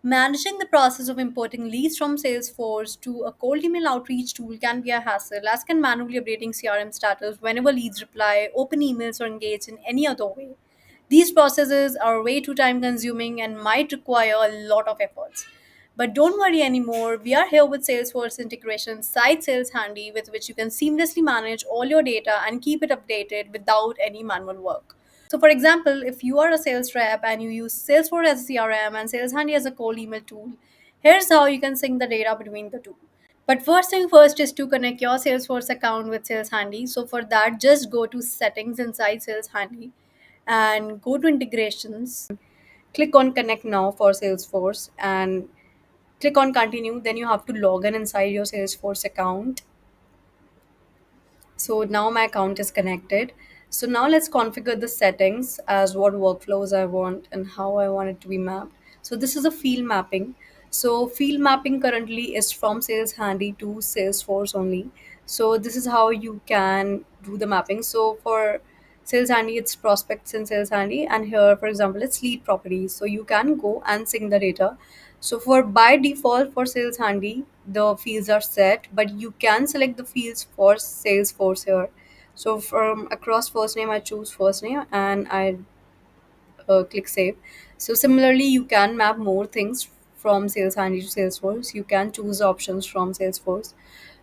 Managing the process of importing leads from Salesforce to a cold email outreach tool can be a hassle, as can manually updating CRM status whenever leads reply, open emails, or engage in any other way. These processes are way too time consuming and might require a lot of efforts. But don't worry anymore, we are here with Salesforce integration Site Sales Handy, with which you can seamlessly manage all your data and keep it updated without any manual work. So, for example, if you are a sales rep and you use Salesforce as a CRM and Sales Handy as a cold email tool, here's how you can sync the data between the two. But first thing first is to connect your Salesforce account with Sales Handy. So for that, just go to settings inside Sales Handy and go to integrations. Click on connect now for Salesforce and click on continue. Then you have to log in inside your Salesforce account. So now my account is connected. So now let's configure the settings as what workflows I want and how I want it to be mapped. So this is a field mapping. So field mapping currently is from Sales Handy to Salesforce only. So this is how you can do the mapping. So for Sales Handy, it's prospects in Sales Handy, and here, for example, it's lead properties. So you can go and sync the data. So for by default for Sales Handy, the fields are set, but you can select the fields for Salesforce here. So from across first name, I choose first name and I click save. So similarly, you can map more things from Sales Handy to Salesforce. You can choose options from Salesforce.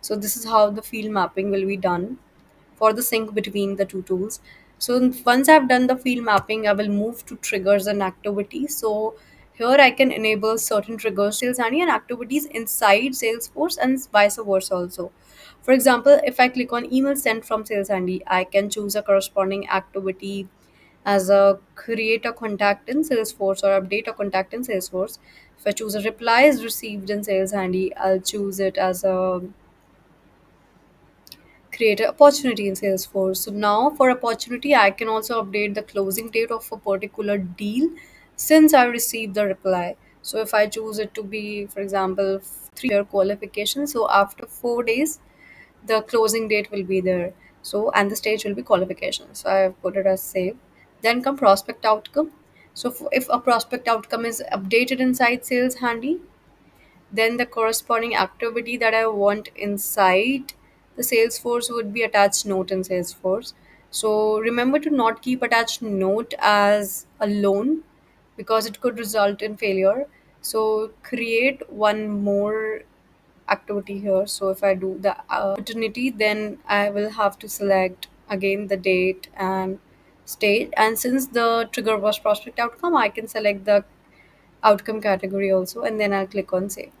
So this is how the field mapping will be done for the sync between the two tools. So once I've done the field mapping, I will move to triggers and activities. So here I can enable certain triggers, Sales Handy and activities inside Salesforce and vice versa also. For example, if I click on email sent from Sales Handy, I can choose a corresponding activity as a create a contact in Salesforce or update a contact in Salesforce. If I choose a reply is received in Sales Handy, I'll choose it as a create an opportunity in Salesforce. So now for opportunity, I can also update the closing date of a particular deal since I received the reply. So if I choose it to be, for example, 3-year qualification, so after 4 days, the closing date will be there. So and the stage will be qualification. So I have put it as save. Then come prospect outcome. So if a prospect outcome is updated inside Sales Handy, then the corresponding activity that I want inside the Salesforce would be attached note in Salesforce. So remember to not keep attached note as alone because it could result in failure. So create one more activity here. So if I do the opportunity, then I will have to select again the date and state. And since the trigger was prospect outcome, I can select the outcome category also, and then I'll click on save.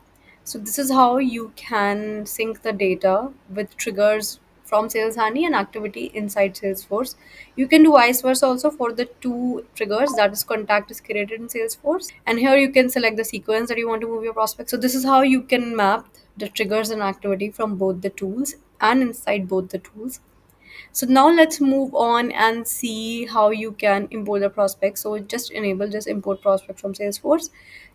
So this is how you can sync the data with triggers from Sales Handy and activity inside Salesforce. You can do vice versa also for the two triggers, that is contact is created in Salesforce, and here you can select the sequence that you want to move your prospect. So this is how you can map the triggers and activity from both the tools and inside both the tools. So now let's move on and see how you can import the prospect. So just enable just import prospect from Salesforce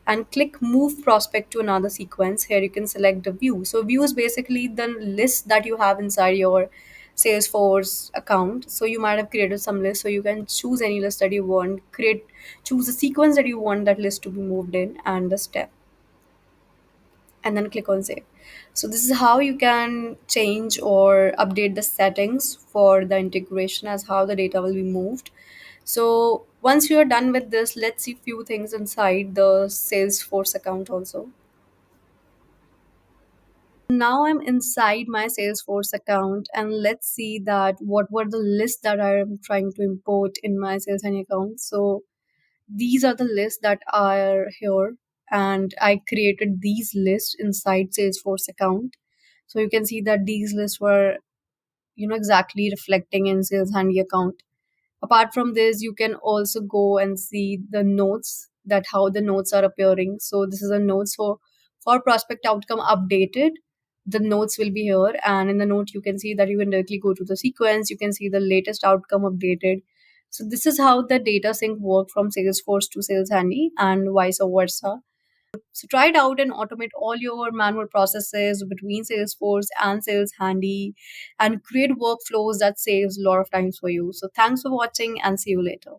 and click move prospect to another sequence. Here you can select the view. So view is basically the list that you have inside your Salesforce account. So you might have created some list. So you can choose any list that you want, choose the sequence that you want that list to be moved in and the step, and then click on save. So this is how you can change or update the settings for the integration as how the data will be moved. So once you are done with this, let's see few things inside the Salesforce account also. Now I'm inside my Salesforce account and let's see that what were the lists that I'm trying to import in my Sales account. So these are the lists that are here, and I created these lists inside Salesforce account. So you can see that these lists were exactly reflecting in Sales Handy account. Apart from this, you can also go and see the notes, that how the notes are appearing. So this is a note. So for prospect outcome updated, the notes will be here, and in the note you can see that you can directly go to the sequence. You can see the latest outcome updated. So this is how the data sync work from Salesforce to Sales Handy and vice versa. So try it out and automate all your manual processes between Salesforce and Sales Handy and create workflows that saves a lot of times for you. So thanks for watching and see you later.